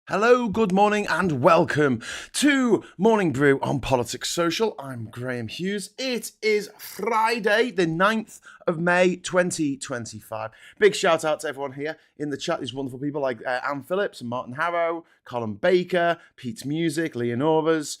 Hello, good morning, and welcome to Morning Brew on Politics Social. I'm Graham Hughes. It is Friday, the 9th of May, 2025. Big shout out to everyone here in the chat. These wonderful people like Anne Phillips and Martin Harrow, Colin Baker, Pete's Music, Leonora's,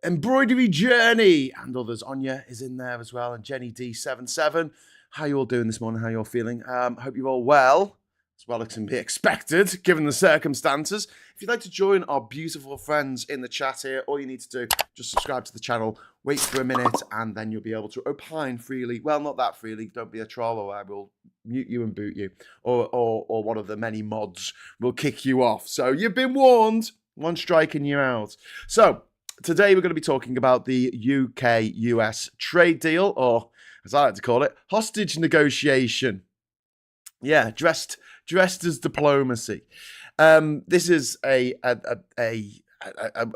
Embroidery Journey, and others. Anya is in there as well, and Jenny D77. How you all doing this morning? How you all feeling? Hope you're all well as can be expected, given the circumstances. If you'd like to join our beautiful friends in the chat here, all you need to do, just subscribe to the channel, wait for a minute, and then you'll be able to opine freely. Well, not that freely. Don't be a troll, or I will mute you and boot you. Or one of the many mods will kick you off. So you've been warned. One strike and you're out. So today we're going to be talking about the UK-US trade deal, or as I like to call it, hostage negotiation. Yeah, dressed as diplomacy. This is a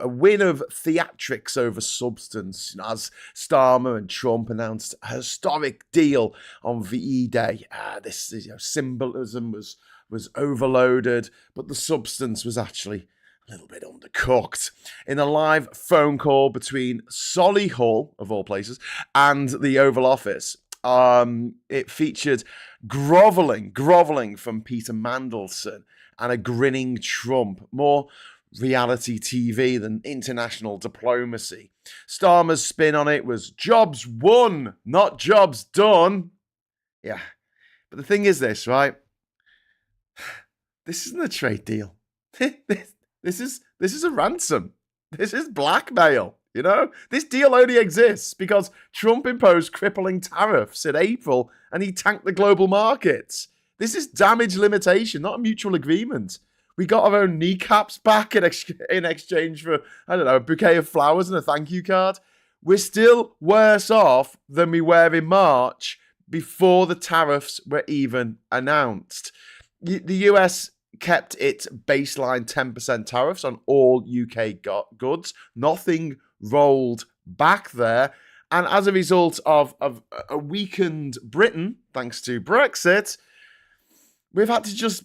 win of theatrics over substance, as Starmer and Trump announced a historic deal on VE Day. This symbolism was overloaded, but the substance was actually a little bit undercooked. In a live phone call between Solihull, of all places, and the Oval Office, it featured groveling from Peter Mandelson and a grinning Trump. More reality TV than international diplomacy. Starmer's spin on it was jobs won, not jobs done. Yeah. But the thing is this, right? This isn't a trade deal. This is a ransom. This is blackmail. You know, this deal only exists because Trump imposed crippling tariffs in April and he tanked the global markets. This is damage limitation, not a mutual agreement. We got our own kneecaps back in exchange for, I don't know, a bouquet of flowers and a thank you card. We're still worse off than we were in March before the tariffs were even announced. The US kept its baseline 10% tariffs on all UK goods. Nothing rolled back there. And as a result of a weakened Britain, thanks to Brexit, we've had to just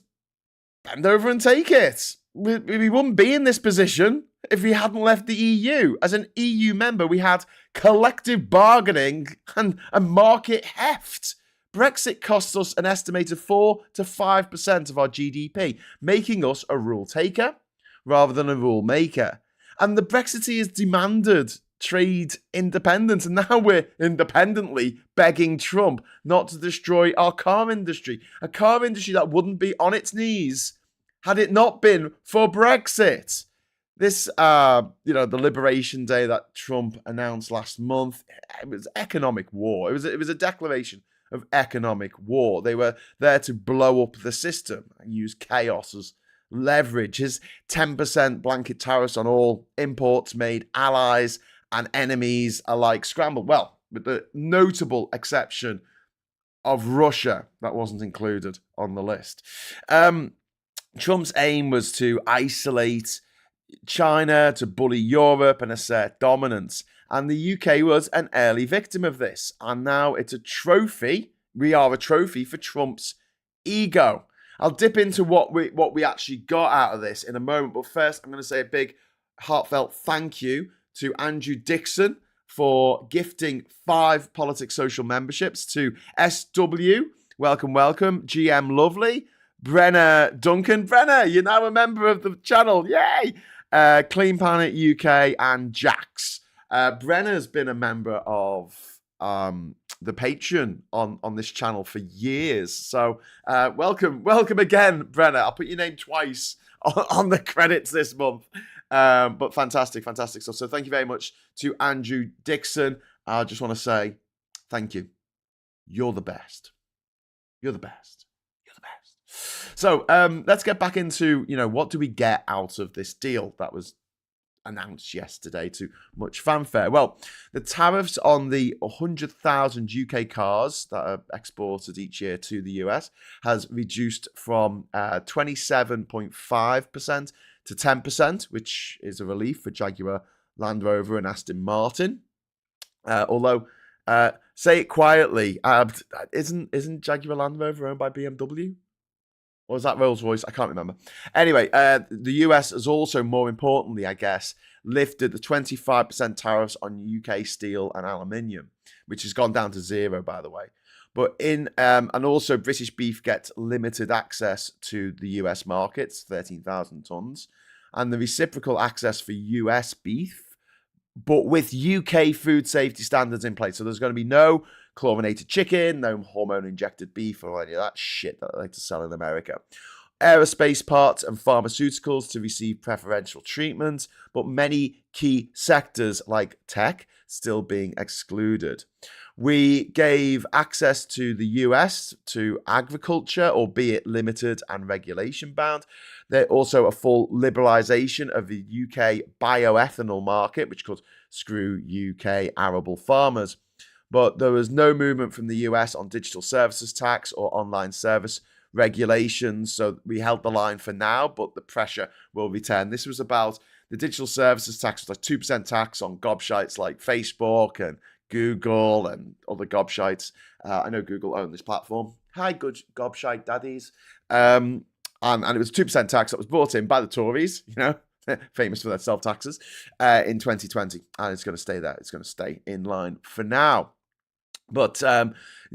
bend over and take it. We wouldn't be in this position if we hadn't left the EU. As an EU member, we had collective bargaining and market heft. Brexit costs us an estimated 4 to 5% of our GDP, making us a rule taker rather than a rule maker. And the Brexiteers demanded trade independence, and now we're independently begging Trump not to destroy our car industry, a car industry that wouldn't be on its knees had it not been for Brexit. This, the Liberation Day that Trump announced last month, it was economic war. It was a declaration of economic war. They were there to blow up the system and use chaos as leverage. His 10% blanket tariffs on all imports made allies and enemies alike scramble. Well, with the notable exception of Russia, that wasn't included on the list. Trump's aim was to isolate China, to bully Europe and assert dominance. And the UK was an early victim of this. And now it's a trophy. We are a trophy for Trump's ego. I'll dip into what we actually got out of this in a moment. But first, I'm going to say a big heartfelt thank you to Andrew Dixon for gifting 5 Politics Social memberships, to SW, welcome, GM Lovely, Brenna Duncan. Brenna, you're now a member of the channel. Yay! Clean Planet UK and Jax. Brenna's been a member of the Patreon on this channel for years. So welcome again, Brenna. I'll put your name twice on the credits this month. But fantastic stuff. So thank you very much to Andrew Dixon. I just want to say thank you. You're the best. You're the best. You're the best. So let's get back into, what do we get out of this deal that was announced yesterday to much fanfare? Well, the tariffs on the 100,000 UK cars that are exported each year to the US has reduced from 27.5% to 10%, which is a relief for Jaguar, Land Rover and Aston Martin. Although, say it quietly, isn't Jaguar Land Rover owned by BMW? Or was that Rolls-Royce? I can't remember. Anyway, the US has also, more importantly, I guess, lifted the 25% tariffs on UK steel and aluminium, which has gone down to 0, by the way. But and also British beef gets limited access to the US markets, 13,000 tons, and the reciprocal access for US beef, but with UK food safety standards in place. So there's going to be no chlorinated chicken, no hormone-injected beef, or any of that shit that they like to sell in America. Aerospace parts and pharmaceuticals to receive preferential treatment, but many key sectors like tech still being excluded. We gave access to the US to agriculture, albeit limited and regulation bound. There's also a full liberalisation of the UK bioethanol market, which could screw UK arable farmers. But there was no movement from the US on digital services tax or online service regulations. So we held the line for now, but the pressure will return. This was about the digital services tax, was like 2% tax on gobshites like Facebook and Google and other gobshites. I know Google own this platform. Hi, good gobshite daddies. And it was 2% tax that was brought in by the Tories, you know, famous for their self-taxes, in 2020. And it's going to stay there. It's going to stay in line for now. But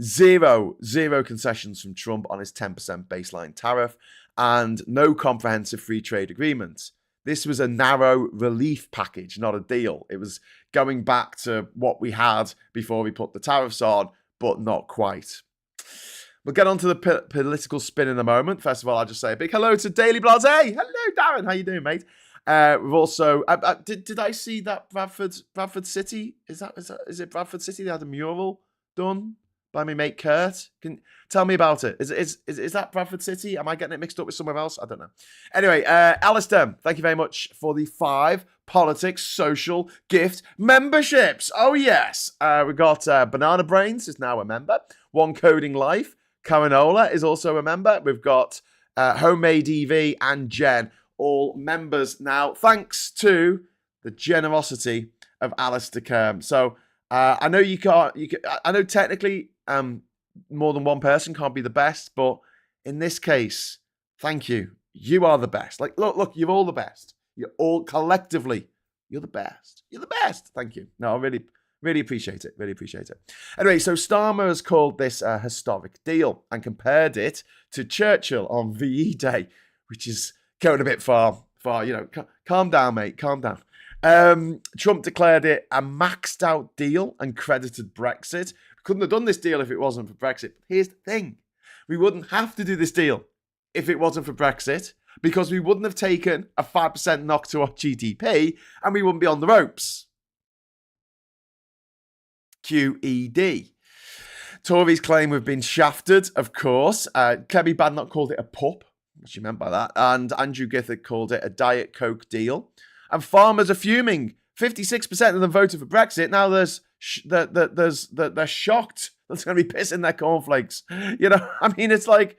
zero concessions from Trump on his 10% baseline tariff and no comprehensive free trade agreement. This was a narrow relief package, not a deal. It was going back to what we had before we put the tariffs on, but not quite. We'll get on to the political spin in a moment. First of all, I'll just say a big hello to Daily Blase. Hello, Darren. How you doing, mate? We've also did I see that Bradford City? Is it Bradford City? They had a mural done by my mate Kurt. Can tell me about it. Is that Bradford City? Am I getting it mixed up with somewhere else? I don't know. Anyway, Alistair, thank you very much for the 5 politics social gift memberships. Oh yes, we got Banana Brains is now a member. One Coding Life, Caranola is also a member. We've got Homemade EV and Jen, all members now, thanks to the generosity of Alistair Kerm. So I know you can't. I know technically, more than one person can't be the best, but in this case, thank you. You are the best. Like, look, you're all the best. You're all collectively. You're the best. You're the best. Thank you. No, I really appreciate it. Really appreciate it. Anyway, so Starmer has called this a historic deal and compared it to Churchill on VE Day, which is going a bit far. You know, calm down, mate. Calm down. Trump declared it a maxed out deal and credited Brexit. Couldn't have done this deal if it wasn't for Brexit. Here's the thing. We wouldn't have to do this deal if it wasn't for Brexit, because we wouldn't have taken a 5% knock to our GDP and we wouldn't be on the ropes. QED. Tories claim we've been shafted, of course. Kebby Badnock called it a pup, what she meant by that. And Andrew Githard called it a Diet Coke deal. And farmers are fuming. 56% of them voted for Brexit. Now they're shocked that they're going to be pissing their cornflakes. You know, I mean, it's like,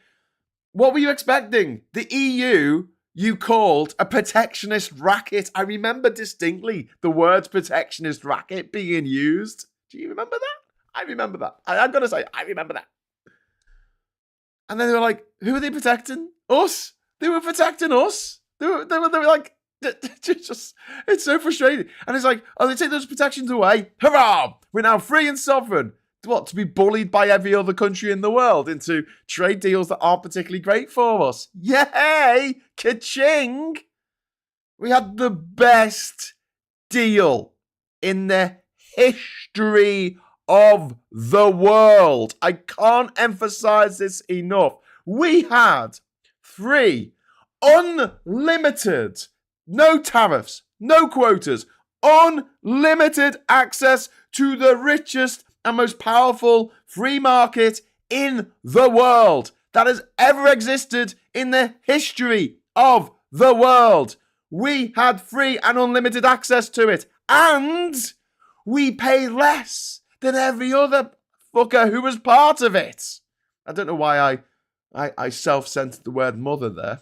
what were you expecting? The EU you called a protectionist racket. I remember distinctly the words protectionist racket being used. Do you remember that? I remember that. I've got to say, I remember that. And then they were like, who are they protecting? Us. They were protecting us. They were like, just, it's so frustrating. And it's like, oh, they take those protections away. Hurrah! We're now free and sovereign. What, to be bullied by every other country in the world into trade deals that aren't particularly great for us? Yay! Ka-ching! We had the best deal in the history of the world. I can't emphasize this enough. We had free, unlimited, no tariffs, no quotas, unlimited access to the richest and most powerful free market in the world that has ever existed in the history of the world. We had free and unlimited access to it, and we pay less than every other fucker who was part of it. I don't know why I self-censored the word mother there.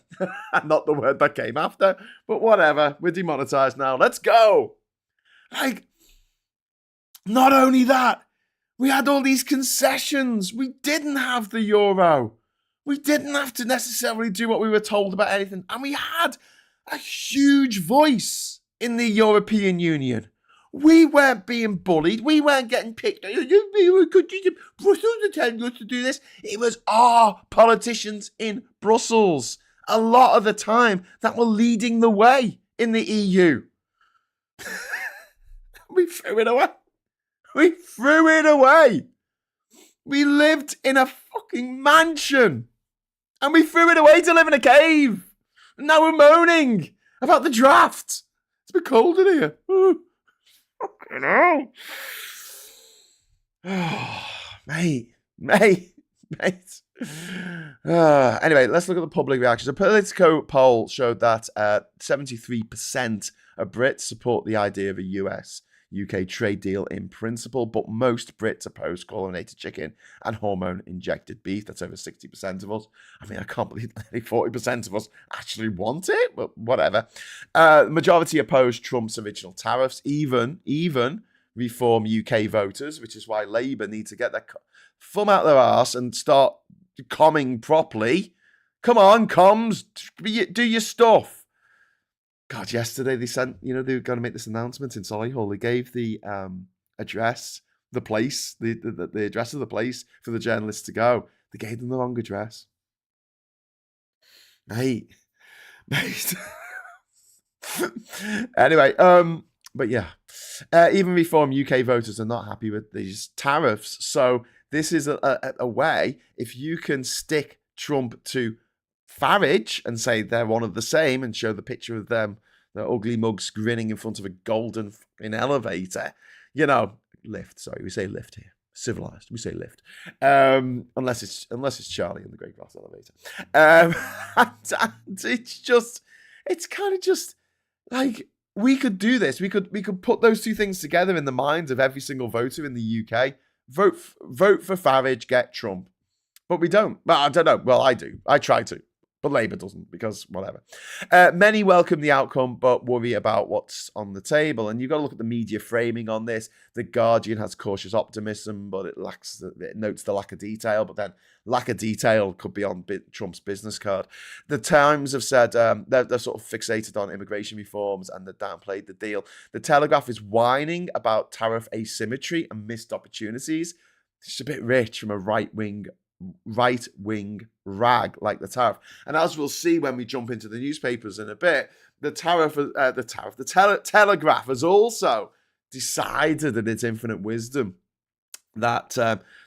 Not the word that came after, but whatever. We're demonetized now. Let's go. Like, not only that, we had all these concessions. We didn't have the euro. We didn't have to necessarily do what we were told about anything. And we had a huge voice in the European Union. We weren't being bullied. We weren't getting picked. Brussels are telling us to do this. It was our politicians in Brussels a lot of the time that were leading the way in the EU. We threw it away. We threw it away. We lived in a fucking mansion. And we threw it away to live in a cave. And now we're moaning about the draft. It's a bit cold in here. Fucking hell. Oh, mate. Anyway, let's look at the public reactions. A Politico poll showed that 73% of Brits support the idea of a US-UK trade deal in principle, but most Brits oppose chlorinated chicken and hormone-injected beef. That's over 60% of us. I mean, I can't believe nearly 40% of us actually want it, but whatever. The majority oppose Trump's original tariffs, even reform UK voters, which is why Labour need to get their thumb out their arse and start comming properly. Come on, comms, do your stuff. God, yesterday they sent, they were going to make this announcement in Solihull. They gave the address, the place, the address of the place for the journalists to go. They gave them the wrong address. Mate. Anyway, but yeah. Even Reform UK voters are not happy with these tariffs. So this is a way, if you can stick Trump to Farage and say they're one of the same and show the picture of them, the ugly mugs grinning in front of a golden fucking elevator, lift. Sorry, we say lift here. Civilized, we say lift. Unless it's Charlie in the Great Glass Elevator. And it's kind of just like, we could do this. We could put those two things together in the minds of every single voter in the UK. Vote for Farage, get Trump. But we don't. Well, I don't know. Well, I do. I try to. But Labour doesn't, because whatever. Many welcome the outcome, but worry about what's on the table. And you've got to look at the media framing on this. The Guardian has cautious optimism, but it notes the lack of detail. But then lack of detail could be on Trump's business card. The Times have said they're sort of fixated on immigration reforms and they downplayed the deal. The Telegraph is whining about tariff asymmetry and missed opportunities. It's a bit rich from a right-wing rag like the tariff. And as we'll see when we jump into the newspapers in a bit, the Telegraph has also decided in its infinite wisdom that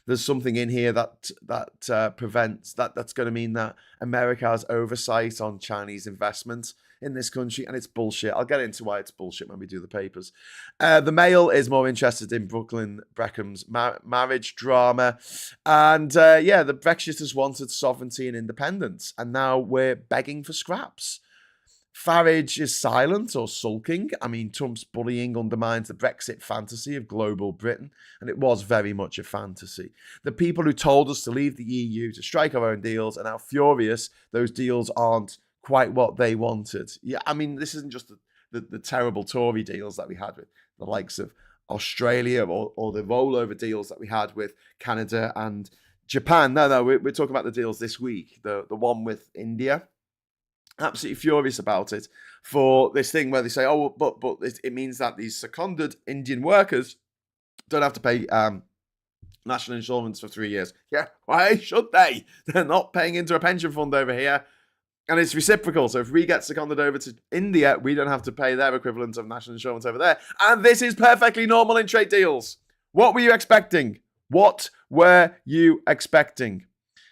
there's something in here that prevents that's going to mean that America has oversight on Chinese investment in this country, and it's bullshit. I'll get into why it's bullshit when we do the papers. The Mail is more interested in Brooklyn Beckham's marriage drama. And the Brexshitters wanted sovereignty and independence, and now we're begging for scraps. Farage is silent or sulking. I mean, Trump's bullying undermines the Brexit fantasy of global Britain, and it was very much a fantasy. The people who told us to leave the EU, to strike our own deals, are now furious those deals aren't quite what they wanted. Yeah, I mean, this isn't just the terrible Tory deals that we had with the likes of Australia or the rollover deals that we had with Canada and Japan. No, we're talking about the deals this week. The one with India. Absolutely furious about it for this thing where they say, oh, but it means that these seconded Indian workers don't have to pay national insurance for 3 years. Yeah, why should they? They're not paying into a pension fund over here. And it's reciprocal. So if we get seconded over to India, we don't have to pay their equivalent of national insurance over there. And this is perfectly normal in trade deals. What were you expecting?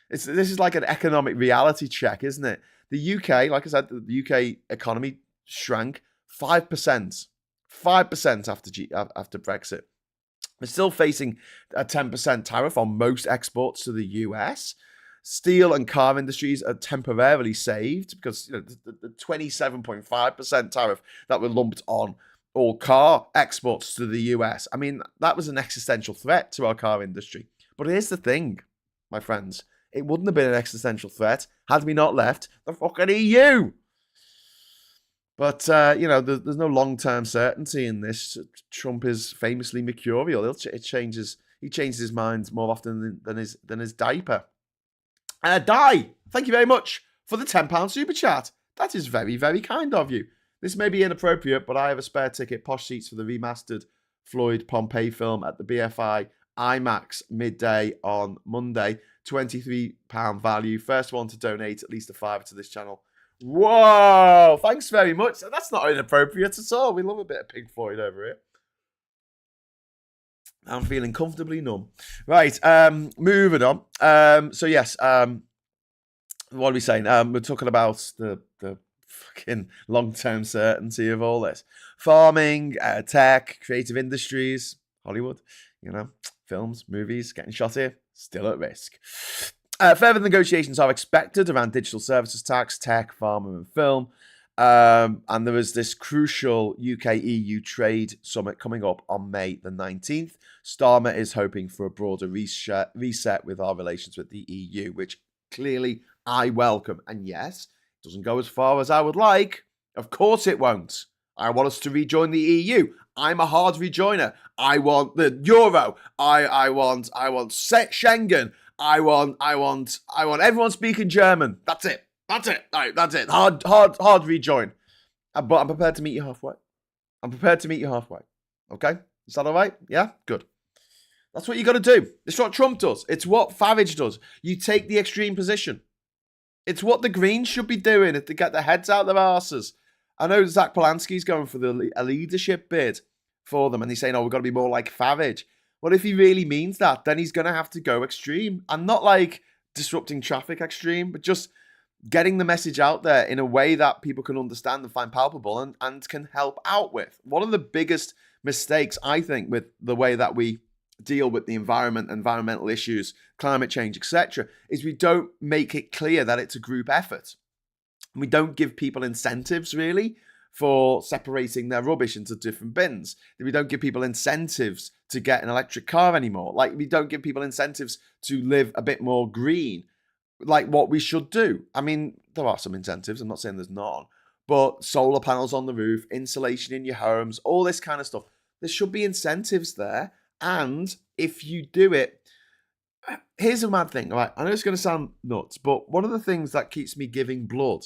This is like an economic reality check, isn't it? The UK, like I said, the UK economy shrank 5%. 5% after Brexit. We're still facing a 10% tariff on most exports to the US. Steel and car industries are temporarily saved because the 27.5% tariff that were lumped on all car exports to the US. I mean, that was an existential threat to our car industry. But here's the thing, my friends. It wouldn't have been an existential threat had we not left the fucking EU. But, there's no long-term certainty in this. Trump is famously mercurial. He changes his mind more often than his diaper. Die, thank you very much for the £10 super chat. That is very, very kind of you. This may be inappropriate, but I have a spare ticket, posh seats for the remastered Floyd Pompey film at the BFI IMAX midday on Monday. £23 value. First one to donate at least a £5 to this channel. Whoa! Thanks very much. That's not inappropriate at all. We love a bit of Pink Floyd over here. I'm feeling comfortably numb. Right, moving on. So yes, what are we saying? We're talking about the fucking long-term certainty of all this. Farming, tech, creative industries, Hollywood, films, movies, getting shot here, still at risk. Further negotiations are expected around digital services tax, tech, pharma, and film. And there is this crucial UK-EU trade summit coming up on May the 19th. Starmer is hoping for a broader reset with our relations with the EU, which clearly I welcome. And yes, it doesn't go as far as I would like. Of course it won't. I want us to rejoin the EU. I'm a hard rejoiner. I want the Euro. I want Schengen. I want everyone speaking German. That's it. That's it. Right, that's it. Hard rejoin. But I'm prepared to meet you halfway. Okay? Is that all right? Yeah? Good. That's what you got to do. It's what Trump does. It's what Farage does. You take the extreme position. It's what the Greens should be doing to get their heads out their arses. I know Zach Polanski's going for a leadership bid for them, and he's saying, we've got to be more like Farage. Well, if he really means that, then he's going to have to go extreme. And not like disrupting traffic extreme, but just getting the message out there in a way that people can understand and find palpable and can help out with. One of the biggest mistakes, I think, with the way that we deal with the environment, environmental issues, climate change, etc., is we don't make it clear that it's a group effort. We don't give people incentives, really, for separating their rubbish into different bins. We don't give people incentives to get an electric car anymore. Like, we don't give people incentives to live a bit more green, like what we should do. I mean, there are some incentives. I'm not saying there's none. But solar panels on the roof, insulation in your homes, all this kind of stuff. There should be incentives there. And if you do it, here's a mad thing, all right? I know it's going to sound nuts, but one of the things that keeps me giving blood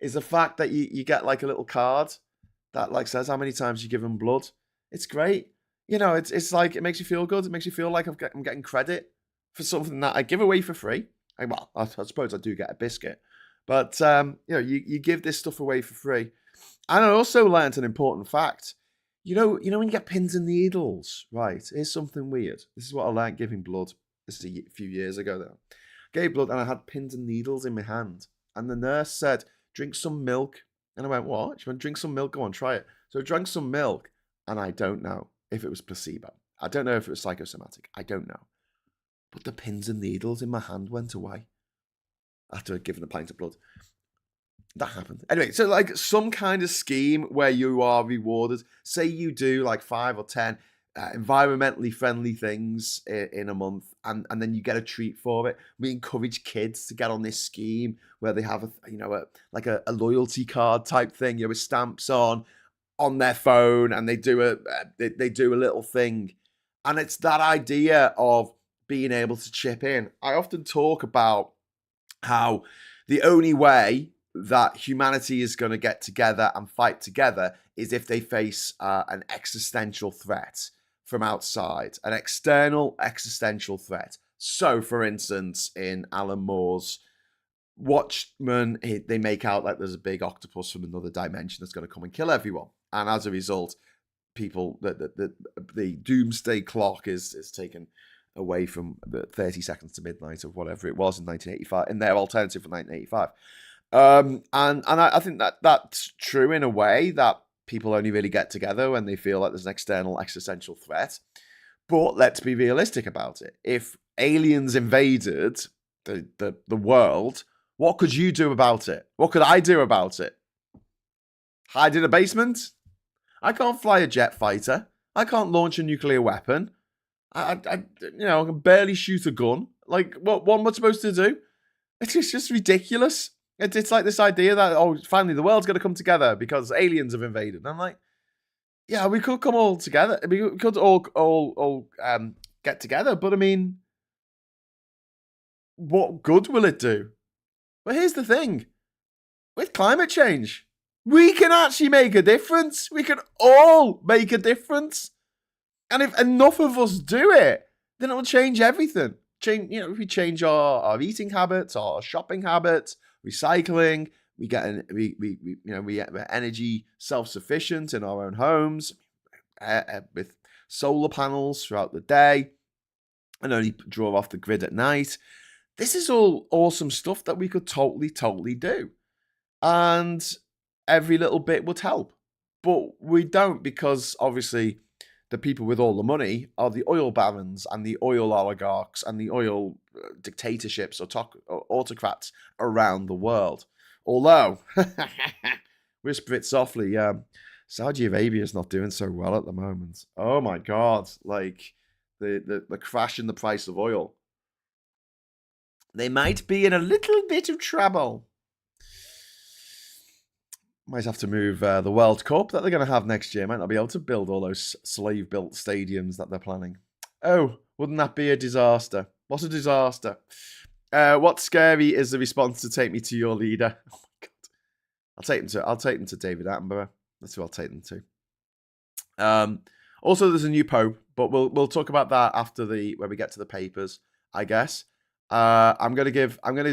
is the fact that you get like a little card that like says how many times you give them blood. It's great. It's like, it makes you feel good. It makes you feel like I'm getting credit for something that I give away for free. I suppose I do get a biscuit. But, you give this stuff away for free. And I also learned an important fact. You know when you get pins and needles, right? Here's something weird. This is what I learned giving blood. This is a few years ago, though. I gave blood and I had pins and needles in my hand. And the nurse said, drink some milk. And I went, what? She went, drink some milk. Go on, try it. So I drank some milk, and I don't know if it was placebo. I don't know if it was psychosomatic. I don't know. But the pins and needles in my hand went away after I'd given a pint of blood. That happened. Anyway, so like some kind of scheme where you are rewarded. Say you do like 5 or 10 environmentally friendly things in a month, and then you get a treat for it. We encourage kids to get on this scheme where they have a loyalty card type thing, with stamps on their phone, and they do a little thing. And it's that idea of being able to chip in. I often talk about how the only way that humanity is going to get together and fight together is if they face an existential threat from outside, an external existential threat. So, for instance, in Alan Moore's Watchmen, they make out like there's a big octopus from another dimension that's going to come and kill everyone. And as a result, people, the doomsday clock is taken away from the 30 seconds to midnight of whatever it was in 1985, in their alternative for 1985. And I think that that's true in a way, that people only really get together when they feel like there's an external existential threat. But let's be realistic about it. If aliens invaded the world, what could you do about it? What could I do about it? Hide in a basement? I can't fly a jet fighter. I can't launch a nuclear weapon. I can barely shoot a gun. Like, what am I supposed to do? It's just ridiculous. It's like this idea that, finally the world's going to come together because aliens have invaded. And I'm like, yeah, we could come all together. We could all get together. But I mean, what good will it do? But here's the thing. With climate change, we can actually make a difference. We can all make a difference. And if enough of us do it, then it'll change everything. If we change our eating habits, our shopping habits, recycling, we're energy self-sufficient in our own homes with solar panels throughout the day and only draw off the grid at night. This is all awesome stuff that we could totally do. And every little bit would help. But we don't, because obviously the people with all the money are the oil barons and the oil oligarchs and the oil dictatorships or autocrats around the world. Although, whisper it softly, Saudi Arabia is not doing so well at the moment. Oh my God, like the crash in the price of oil. They might be in a little bit of trouble. Might have to move the World Cup that they're going to have next year. Might not be able to build all those slave-built stadiums that they're planning. Oh, wouldn't that be a disaster? What a disaster. What's scary is the response to take me to your leader. Oh my God. I'll take them to David Attenborough. That's who I'll take them to. Also, there's a new Pope, but we'll talk about that after when we get to the papers, I guess. I'm gonna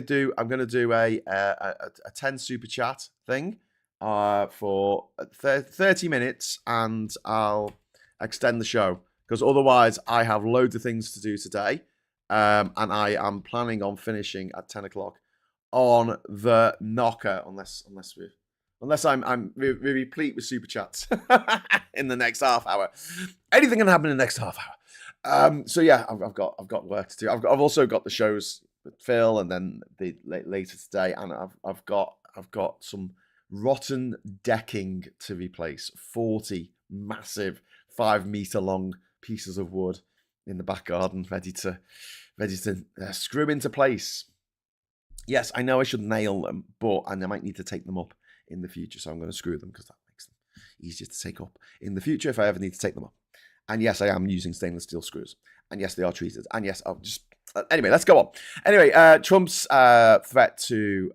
do a 10 super chat thing for 30 minutes, and I'll extend the show because otherwise I have loads of things to do today, and I am planning on finishing at 10 o'clock on the knocker, unless I'm replete with super chats in the next half hour. Anything can happen in the next half hour. So yeah, I've got work to do. I've also got the shows with Phil, and then the later today, and I've got some rotten decking to replace. 40 massive 5-meter long pieces of wood in the back garden, ready to screw into place. Yes, I know I should nail them, but I might need to take them up in the future, so I'm going to screw them because that makes them easier to take up in the future if I ever need to take them up. And yes, I am using stainless steel screws. And yes, they are treated. And yes, I'll just... Anyway, let's go on. Anyway, Trump's threat to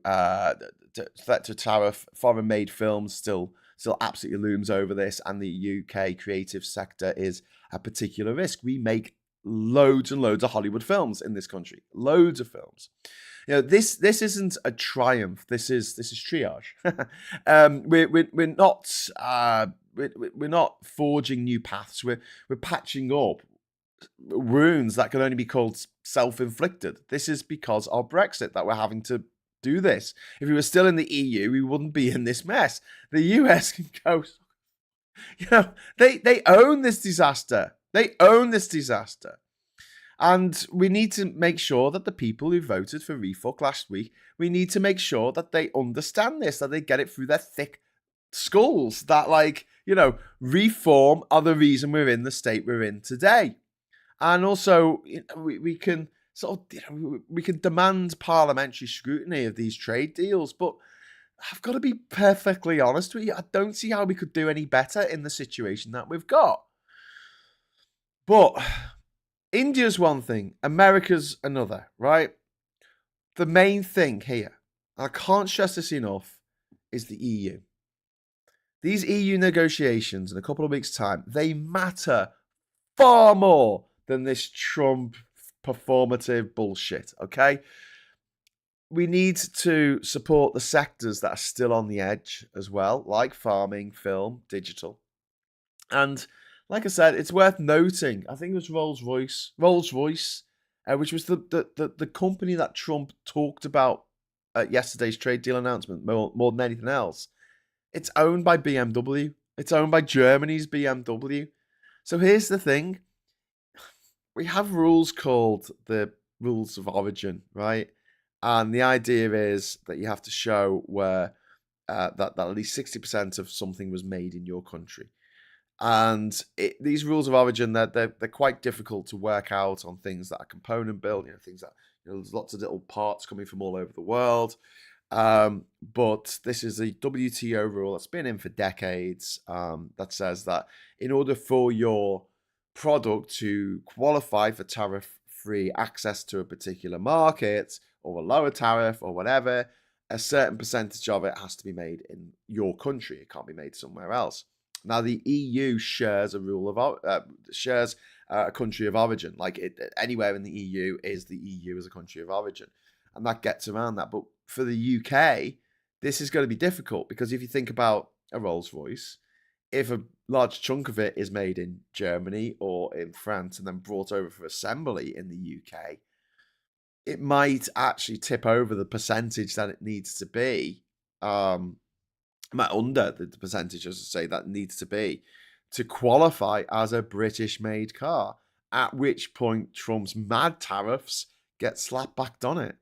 tariff, foreign-made films still absolutely looms over this. And the UK creative sector is a particular risk. We make loads and loads of Hollywood films in this country. Loads of films. This isn't a triumph. This is triage. We're not forging new paths. We're patching up wounds that can only be called self-inflicted. This is because of Brexit that we're having to do this. If we were still in the EU, we wouldn't be in this mess. The US can go. They own this disaster. And we need to make sure that the people who voted for refuck last week, we need to make sure that they understand this, that they get it through their thick skulls, that reform are the reason we're in the state we're in today. And also, we can we can demand parliamentary scrutiny of these trade deals, but I've got to be perfectly honest with you, I don't see how we could do any better in the situation that we've got. But India's one thing, America's another, right? The main thing here, and I can't stress this enough, is the EU. These EU negotiations in a couple of weeks' time, they matter far more than this Trump performative bullshit, okay? We need to support the sectors that are still on the edge as well, like farming, film, digital. And like I said, it's worth noting, I think it was Rolls-Royce, which was the company that Trump talked about at yesterday's trade deal announcement more than anything else. It's owned by BMW. It's owned by Germany's BMW. So here's the thing. We have rules called the rules of origin, right? And the idea is that you have to show where that at least 60% of something was made in your country. And these rules of origin, they're quite difficult to work out on things that are component built, things that there's lots of little parts coming from all over the world. But this is a WTO rule that's been in for decades, that says that in order for your product to qualify for tariff free access to a particular market or a lower tariff or whatever, a certain percentage of it has to be made in your country. It can't be made somewhere else. Now, the EU shares a rule of a country of origin. Like anywhere in the EU is the EU as a country of origin, and that gets around that. But for the UK, this is going to be difficult because if you think about a Rolls Royce, if a large chunk of it is made in Germany or in France and then brought over for assembly in the UK, it might actually tip over the percentage that it needs to be, under the percentage, as I say, that needs to be to qualify as a British-made car, at which point Trump's mad tariffs get slapped back on it.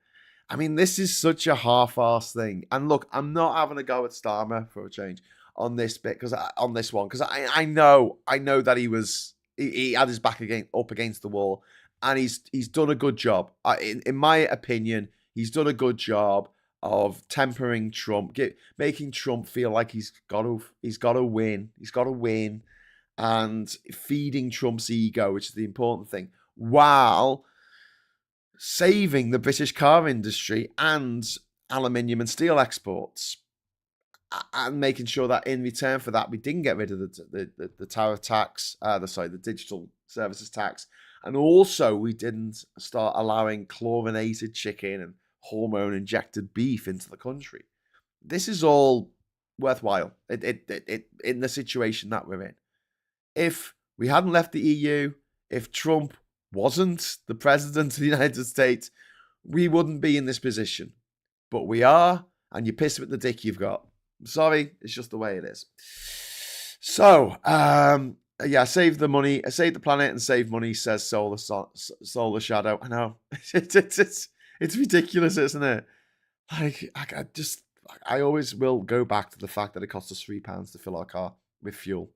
I mean, this is such a half-arsed thing. And look, I'm not having a go at Starmer for a change on this bit, because I know that he had his back up against the wall, and he's done a good job. In my opinion, he's done a good job of tempering Trump, making Trump feel like he's got to win, and feeding Trump's ego, which is the important thing, while saving the British car industry and aluminium and steel exports, and making sure that in return for that we didn't get rid of the tariff tax, the digital services tax, and also we didn't start allowing chlorinated chicken and hormone injected beef into the country. This is all worthwhile in the situation that we're in. If we hadn't left the EU, if Trump wasn't the president of the United States, we wouldn't be in this position. But we are, and you're pissed with the dick you've got. I'm sorry, it's just the way it is. So, save the money, save the planet and save money, says Solar Shadow. I know. It's ridiculous, isn't it? Like, I always will go back to the fact that it costs us £3 to fill our car with fuel.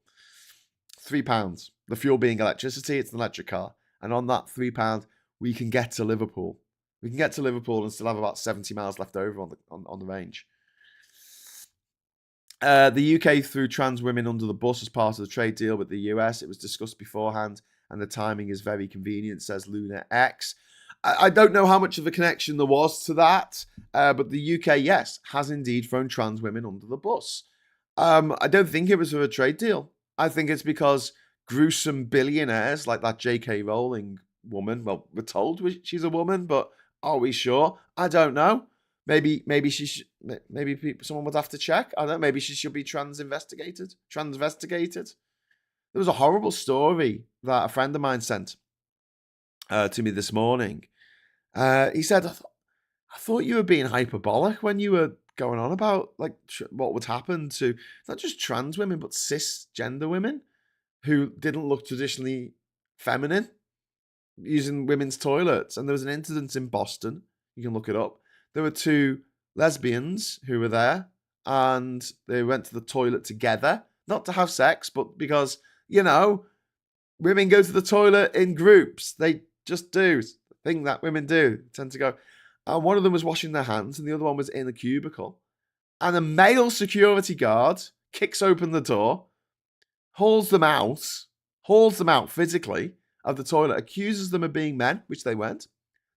£3. The fuel being electricity, it's an electric car. And on that £3, we can get to Liverpool. We can get to Liverpool and still have about 70 miles left over on the range. The UK threw trans women under the bus as part of the trade deal with the US. It was discussed beforehand, and the timing is very convenient, says Luna X. I don't know how much of a connection there was to that, but the UK, yes, has indeed thrown trans women under the bus. I don't think it was for a trade deal. I think it's because gruesome billionaires like that J.K. Rowling woman, well, we're told she's a woman, but are we sure? I don't know. Maybe someone would have to check. I don't know. Maybe she should be trans-investigated. There was a horrible story that a friend of mine sent to me this morning. He said, I thought you were being hyperbolic when you were going on about like what would happen to not just trans women, but cisgender women who didn't look traditionally feminine using women's toilets. And there was an incident in Boston. You can look it up. There were two lesbians who were there, and they went to the toilet together, not to have sex, but because, women go to the toilet in groups. They just do. The thing that women do, tend to go. And one of them was washing their hands, and the other one was in a cubicle. And a male security guard kicks open the door, hauls them out physically of the toilet, accuses them of being men, which they weren't.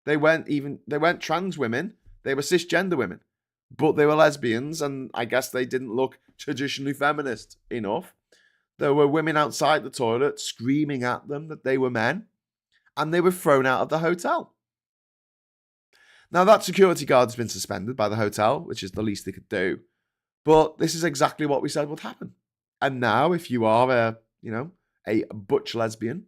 They weren't trans women. They were cisgender women, but they were lesbians, and I guess they didn't look traditionally feminist enough. There were women outside the toilet screaming at them that they were men, and they were thrown out of the hotel. Now, that security guard has been suspended by the hotel, which is the least they could do, but this is exactly what we said would happen. And now, if you are a butch lesbian,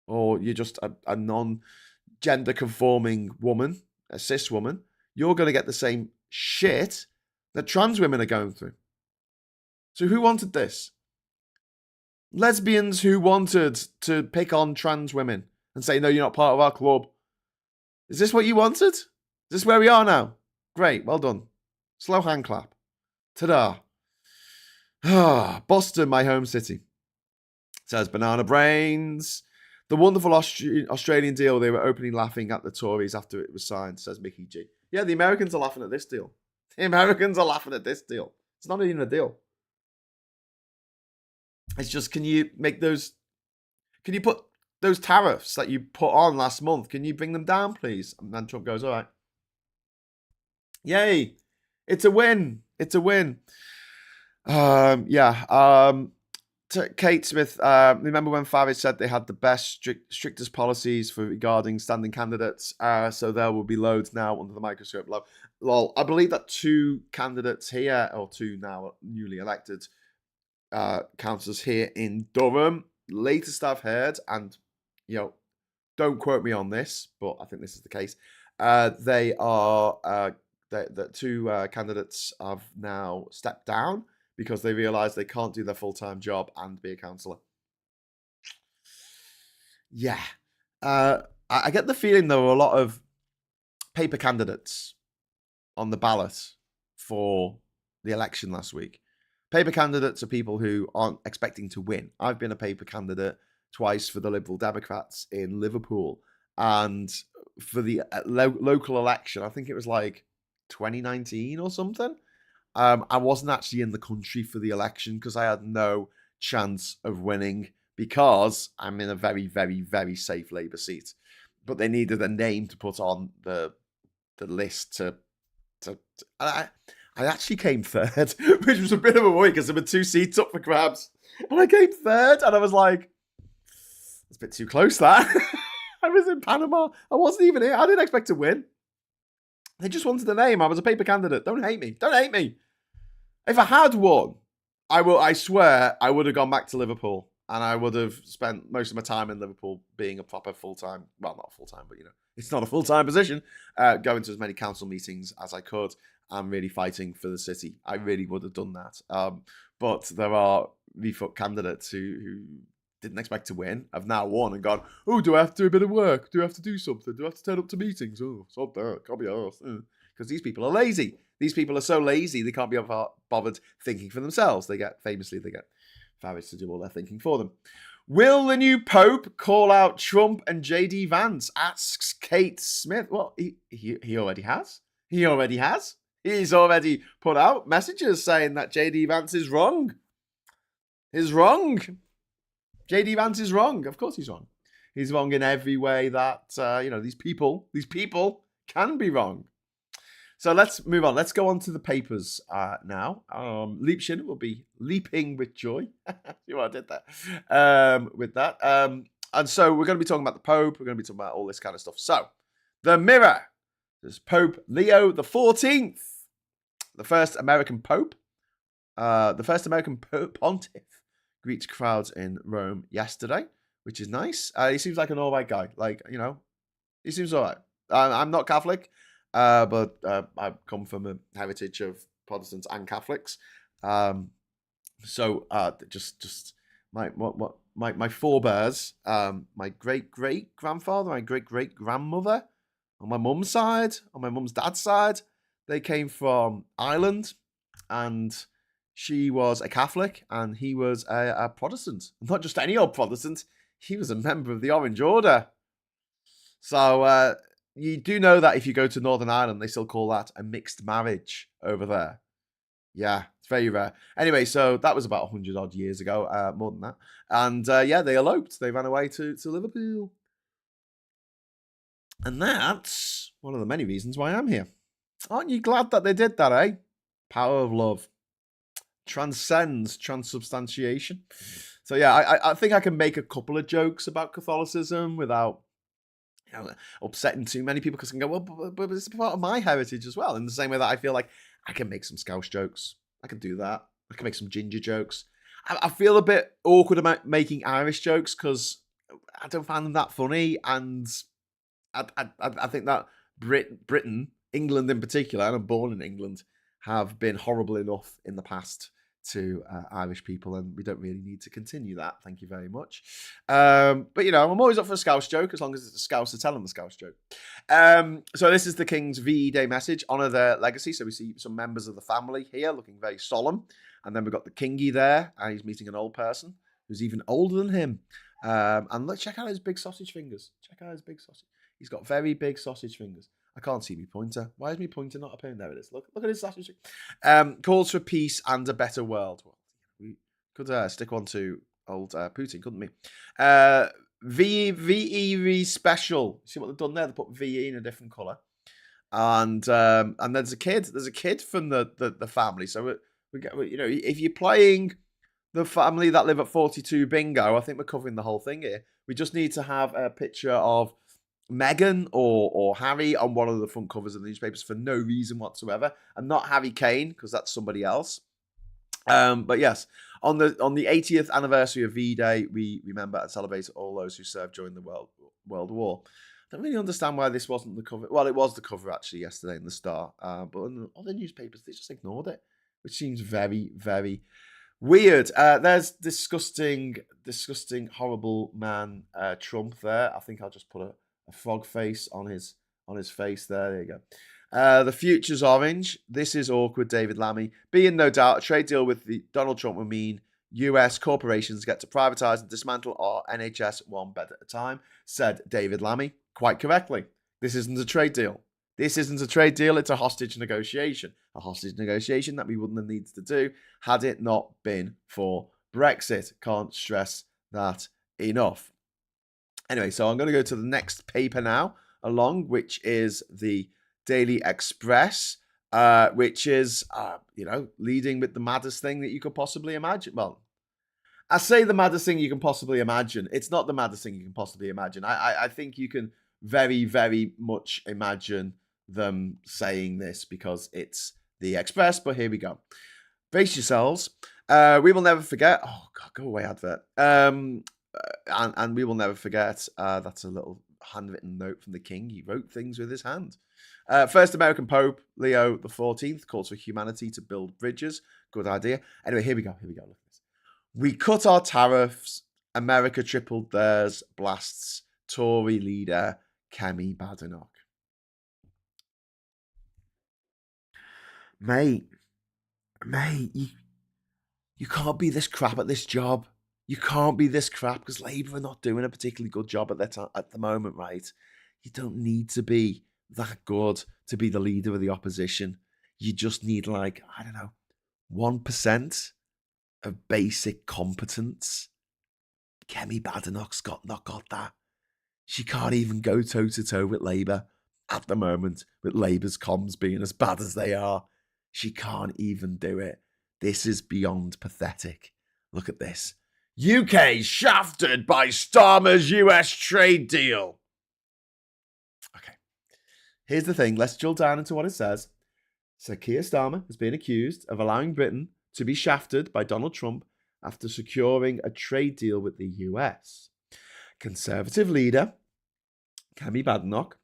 or you're just a non-gender conforming woman, a cis woman, you're going to get the same shit that trans women are going through. So who wanted this? Lesbians who wanted to pick on trans women and say, no, you're not part of our club. Is this what you wanted? Is this where we are now? Great, well done. Slow hand clap. Ta-da. Boston, my home city. Says Banana Brains. The wonderful Australian deal, they were openly laughing at the Tories after it was signed, says Mickey G. Yeah, the Americans are laughing at this deal. It's not even a deal. It's just, can you put those tariffs that you put on last month, can you bring them down, please? And then Trump goes, all right. Yay. It's a win. It's a win. Kate Smith, remember when Farage said they had the best, strictest policies for regarding standing candidates? So there will be loads now under the microscope. Well, I believe that 2 candidates here, or 2 now newly elected councillors here in Durham, latest I've heard, and don't quote me on this, but I think this is the case. They are the 2 candidates have now stepped down because they realise they can't do their full-time job and be a councillor. Yeah. I get the feeling there were a lot of paper candidates on the ballot for the election last week. Paper candidates are people who aren't expecting to win. I've been a paper candidate twice for the Liberal Democrats in Liverpool. And for the local election, I think it was like 2019 or something, I wasn't actually in the country for the election because I had no chance of winning because I'm in a very, very, very safe Labour seat. But they needed a name to put on the list to I actually came third, which was a bit of a worry because there were 2 seats up for grabs. And I came third, and I was like, it's a bit too close, that. I was in Panama. I wasn't even here. I didn't expect to win. They just wanted a name. I was a paper candidate. Don't hate me. Don't hate me. If I had won, I swear I would have gone back to Liverpool. And I would have spent most of my time in Liverpool being a proper full-time, well, not full-time, but it's not a full-time position, going to as many council meetings as I could and really fighting for the city. I really would have done that. But there are refoot candidates who didn't expect to win, have now won and gone, oh, do I have to do a bit of work? Do I have to do something? Do I have to turn up to meetings? Oh, sod that, can't be arsed. Because these people are lazy. These people are so lazy, they can't be bothered thinking for themselves. They get Farage to do all their thinking for them. Will the new Pope call out Trump and JD Vance? Asks Kate Smith. Well, he already has. He already has. He's already put out messages saying that JD Vance is wrong. Is wrong. JD Vance is wrong. Of course he's wrong. He's wrong in every way that, these people can be wrong. So let's move on. Let's go on to the papers now. Leapshin will be leaping with joy. See what I did there with that. And so we're going to be talking about the Pope. We're going to be talking about all this kind of stuff. So the Mirror. There's Pope Leo the 14th, the first American Pope. The first American pontiff greets crowds in Rome yesterday, which is nice. He seems like an all right guy. He seems all right. I'm not Catholic. But I come from a heritage of Protestants and Catholics, so just my forebears, my great grandfather, my great grandmother, on my mum's side, on my mum's dad's side, they came from Ireland, and she was a Catholic and he was a Protestant, not just any old Protestant. He was a member of the Orange Order, so. You do know that if you go to Northern Ireland, they still call that a mixed marriage over there. Yeah, it's very rare. Anyway, so that was about 100 odd years ago, more than that. And they eloped. They ran away to Liverpool. And that's one of the many reasons why I'm here. Aren't you glad that they did that, eh? Power of love. Transcends transubstantiation. So yeah, I think I can make a couple of jokes about Catholicism without upsetting too many people, because I can go, well, but it's part of my heritage as well. In the same way that I feel like I can make some Scouse jokes. I can do that. I can make some ginger jokes. I feel a bit awkward about making Irish jokes because I don't find them that funny. And I think that Britain, England in particular, and I'm born in England, have been horrible enough in the past to Irish people, and we don't really need to continue that. Thank you very much. But I'm always up for a Scouse joke as long as it's a Scouse telling the Scouse joke. So this is the King's VE Day message: honour their legacy. So we see some members of the family here looking very solemn, and then we've got the Kingy there, and he's meeting an old person who's even older than him. And look, check out his big sausage fingers. Check out his big sausage. He's got very big sausage fingers. I can't see me pointer. Why is me pointer not appearing? There it is. Look at his sausage. Calls for peace and a better world. Well, we could stick on to old Putin, couldn't we? VE special. See what they've done there? They put VE in a different colour. And there's a kid. There's a kid from the family. So we get, you know, if you're playing the family that live at 42 bingo, I think we're covering the whole thing here. We just need to have a picture of Meghan or Harry on one of the front covers of the newspapers for no reason whatsoever, and not Harry Kane, because that's somebody else. But yes, on the 80th anniversary of V-Day, we remember and celebrate all those who served during the World War. I don't really understand why this wasn't the cover. Well, it was the cover actually yesterday in the Star, but in other newspapers they just ignored it, which seems very, very weird. There's disgusting, horrible man Trump there. I think I'll just put a frog face on his face there. There you go. The future's orange. This is awkward, David Lammy. Being no doubt, a trade deal with the Donald Trump would mean US corporations get to privatise and dismantle our NHS one bed at a time, said David Lammy, quite correctly. This isn't a trade deal. This isn't a trade deal, it's a hostage negotiation. A hostage negotiation that we wouldn't have needed to do had it not been for Brexit. Can't stress that enough. Anyway, so I'm going to go to the next paper now, which is the Daily Express, which is, leading with the maddest thing that you could possibly imagine. Well, I say the maddest thing you can possibly imagine. It's not the maddest thing you can possibly imagine. I think you can very, very much imagine them saying this because it's the Express, but here we go. Brace yourselves. We will never forget. Oh, God, go away, advert. And we will never forget. That's a little handwritten note from the king. He wrote things with his hand. First American Pope, Leo XIV, calls for humanity to build bridges. Good idea. Anyway, here we go. Look at this. We cut our tariffs. America tripled theirs. Blasts Tory leader Kemi Badenoch. Mate, you can't be this crap at this job. You can't be this crap because Labour are not doing a particularly good job at the moment, right? You don't need to be that good to be the leader of the opposition. You just need 1% of basic competence. Kemi Badenoch's not got that. She can't even go toe-to-toe with Labour at the moment, with Labour's comms being as bad as they are. She can't even do it. This is beyond pathetic. Look at this. UK shafted by Starmer's US trade deal. Okay. Here's the thing. Let's drill down into what it says. So Keir Starmer has been accused of allowing Britain to be shafted by Donald Trump after securing a trade deal with the US. Conservative leader Kemi Badenoch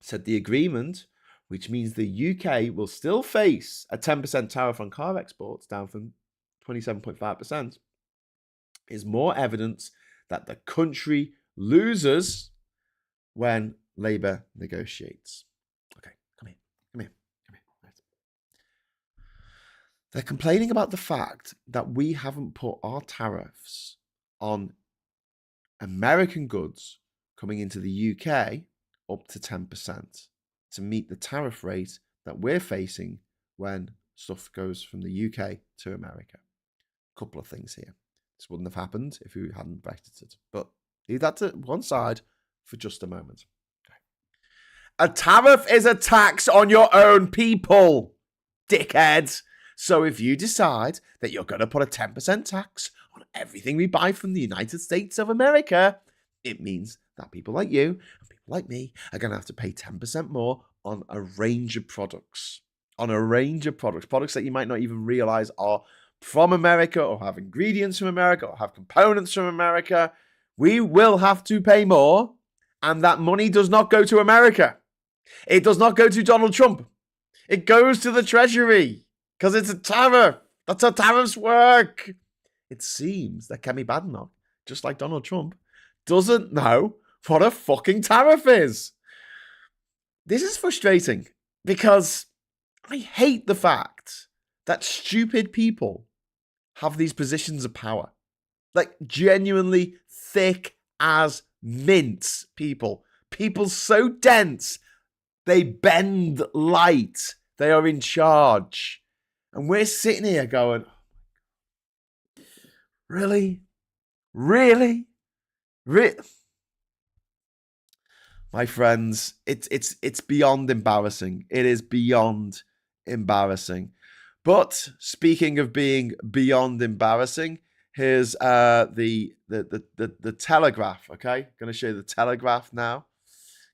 said the agreement, which means the UK will still face a 10% tariff on car exports, down from 27.5%, is more evidence that the country loses when Labour negotiates. Okay, come here. Right. They're complaining about the fact that we haven't put our tariffs on American goods coming into the UK up to 10% to meet the tariff rate that we're facing when stuff goes from the UK to America. A couple of things here. This wouldn't have happened if we hadn't Brexited. But leave that to one side for just a moment. Okay. A tariff is a tax on your own people, dickheads. So if you decide that you're going to put a 10% tax on everything we buy from the United States of America, it means that people like you and people like me are going to have to pay 10% more on a range of products. Products that you might not even realize are from America or have ingredients from America or have components from America. We will have to pay more, and that money does not go to America. It does not go to Donald Trump. It goes to the Treasury. Because it's a tariff. That's how tariffs work. It seems that Kemi Badenoch, just like Donald Trump, doesn't know what a fucking tariff is. This is frustrating because I hate the fact that stupid people have these positions of power. Like genuinely thick as mints people. People so dense, they bend light. They are in charge. And we're sitting here going, really? Really? My friends, it's beyond embarrassing. It is beyond embarrassing. But speaking of being beyond embarrassing, here's the Telegraph. Okay, going to show you the Telegraph now.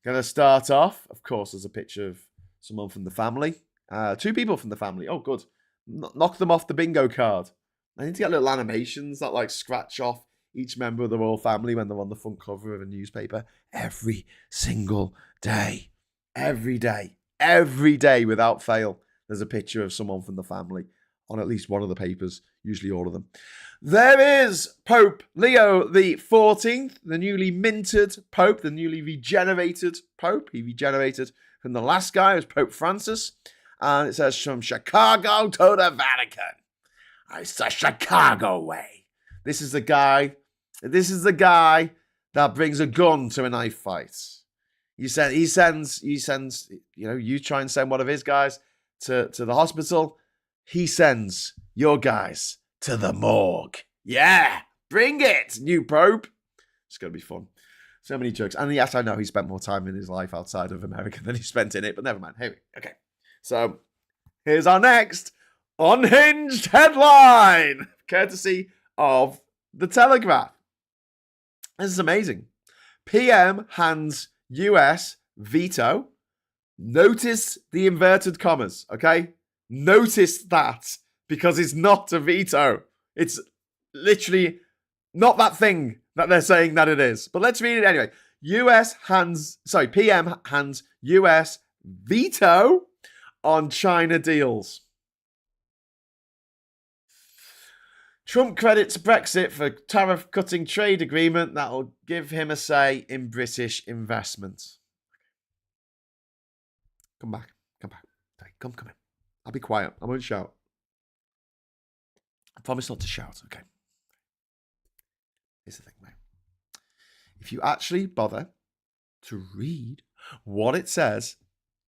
Going to start off. Of course, there's a picture of someone from the family. Two people from the family. Oh, good. Knock them off the bingo card. I need to get little animations that like scratch off each member of the royal family when they're on the front cover of a newspaper every single day. Every day without fail. There's a picture of someone from the family on at least one of the papers, usually all of them. There is Pope Leo the 14th, the newly minted Pope, the newly regenerated Pope. He regenerated from the last guy, who was Pope Francis. And it says, from Chicago to the Vatican. It's the Chicago way. This is the guy that brings a gun to a knife fight. He sends, you try and send one of his guys to the hospital. He sends your guys to the morgue. Yeah, bring it, new Pope. It's going to be fun. So many jokes. And yes, I know he spent more time in his life outside of America than he spent in it, but never mind. Okay. So here's our next unhinged headline, courtesy of the Telegraph. This is amazing. PM hands US veto. Notice the inverted commas, okay? Notice that, because it's not a veto. It's literally not that thing that they're saying that it is. But let's read it anyway. PM hands US veto on China deals. Trump credits Brexit for tariff-cutting trade agreement that will give him a say in British investments. Come back. Come in. I'll be quiet. I won't shout. I promise not to shout, okay? Here's the thing, mate. If you actually bother to read what it says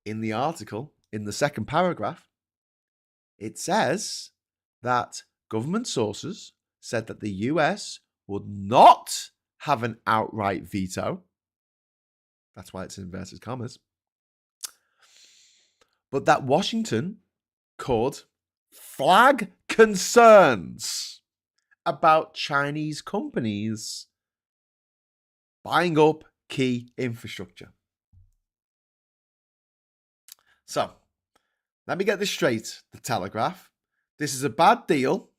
in the article, in the second paragraph, it says that government sources said that the US would not have an outright veto. That's why it's in inverted commas. But that Washington could flag concerns about Chinese companies buying up key infrastructure. So, let me get this straight, the Telegraph. This is a bad deal.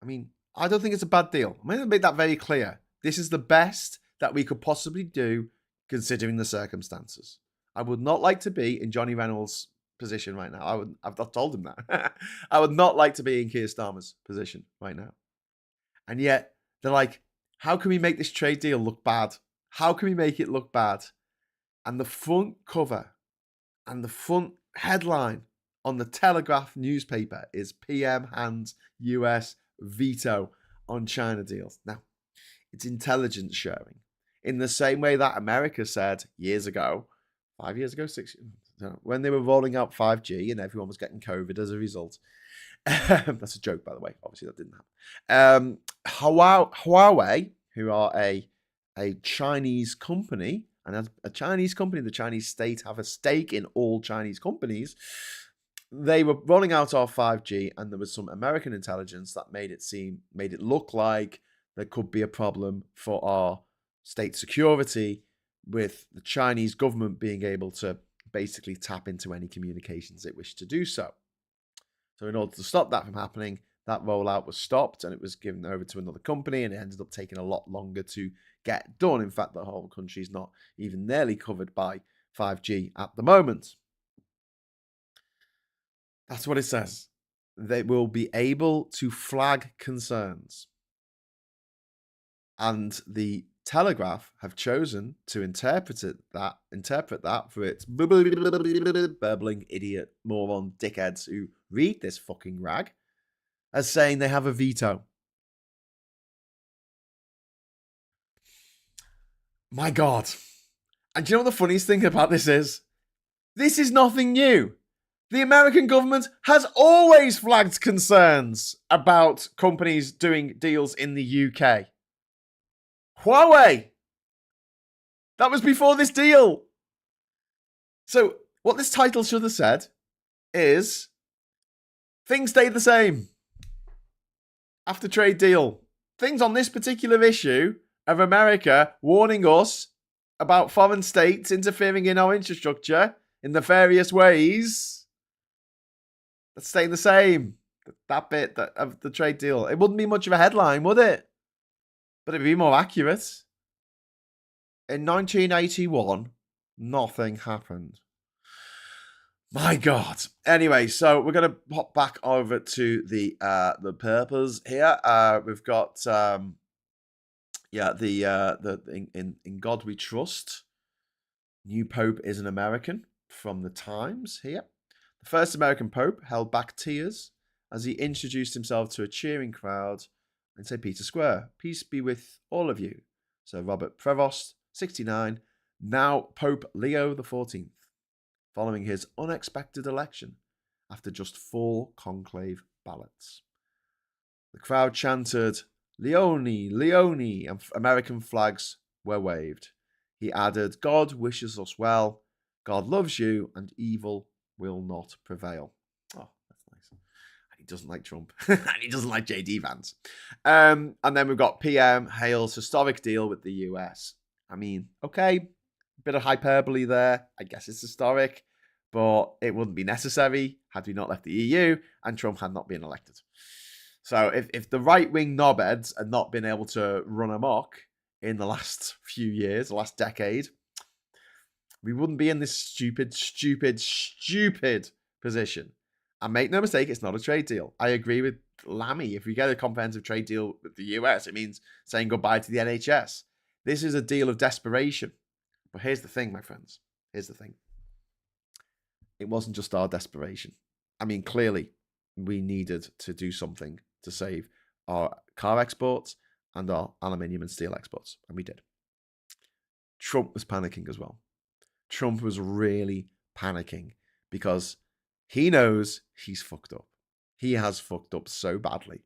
I mean, I don't think it's a bad deal. I'm going to make that very clear. This is the best that we could possibly do considering the circumstances. I would not like to be in Johnny Reynolds' position right now. I've told him that. I would not like to be in Keir Starmer's position right now. And yet, they're like, how can we make this trade deal look bad? How can we make it look bad? And the front cover and the front headline on the Telegraph newspaper is PM hands US veto on China deals. Now, it's intelligence sharing. In the same way that America said years ago, 5 years ago, 6 years, when they were rolling out 5G and everyone was getting COVID as a result. That's a joke, by the way. Obviously, that didn't happen. Huawei, who are a Chinese company, and as a Chinese company, the Chinese state have a stake in all Chinese companies. They were rolling out our 5G, and there was some American intelligence that made it look like there could be a problem for our state security, with the Chinese government being able to basically tap into any communications it wished to do so. So in order to stop that from happening, that rollout was stopped and it was given over to another company, and it ended up taking a lot longer to get done. In fact, the whole country is not even nearly covered by 5G at the moment. That's what it says. They will be able to flag concerns. And the Telegraph have chosen to interpret that for its burbling idiot moron dickheads who read this fucking rag as saying they have a veto. My God. And do you know what the funniest thing about this is? This is nothing new. The American government has always flagged concerns about companies doing deals in the UK. Huawei. That was before this deal. So what this title should have said is things stay the same after trade deal. Things on this particular issue of America warning us about foreign states interfering in our infrastructure in the various ways, that's staying the same. That bit of the trade deal. It wouldn't be much of a headline, would it? But it'd be more accurate. In 1981, nothing happened. My God. Anyway, so we're going to hop back over to the purpose here. We've got in God We Trust. New Pope is an American from the Times here. The first American Pope held back tears as he introduced himself to a cheering crowd in St. Peter's Square. Peace be with all of you. So Robert Prevost, 69, now Pope Leo XIV, following his unexpected election after just 4 conclave ballots. The crowd chanted, "Leone, Leone," and American flags were waved. He added, "God wishes us well, God loves you, and evil will not prevail." Oh, that's nice. And he doesn't like Trump, and he doesn't like JD Vance. And then we've got PM hails historic deal with the US. I mean, okay, bit of hyperbole there. I guess it's historic, but it wouldn't be necessary had we not left the EU and Trump had not been elected. So if the right-wing knobheads had not been able to run amok in the last few years, the last decade, we wouldn't be in this stupid position. And make no mistake, it's not a trade deal. I agree with Lammy. If we get a comprehensive trade deal with the US, it means saying goodbye to the NHS. This is a deal of desperation. But here's the thing, my friends. Here's the thing. It wasn't just our desperation. I mean, clearly, we needed to do something to save our car exports and our aluminium and steel exports. And we did. Trump was panicking as well. Trump was really panicking because he knows he's fucked up. He has fucked up so badly.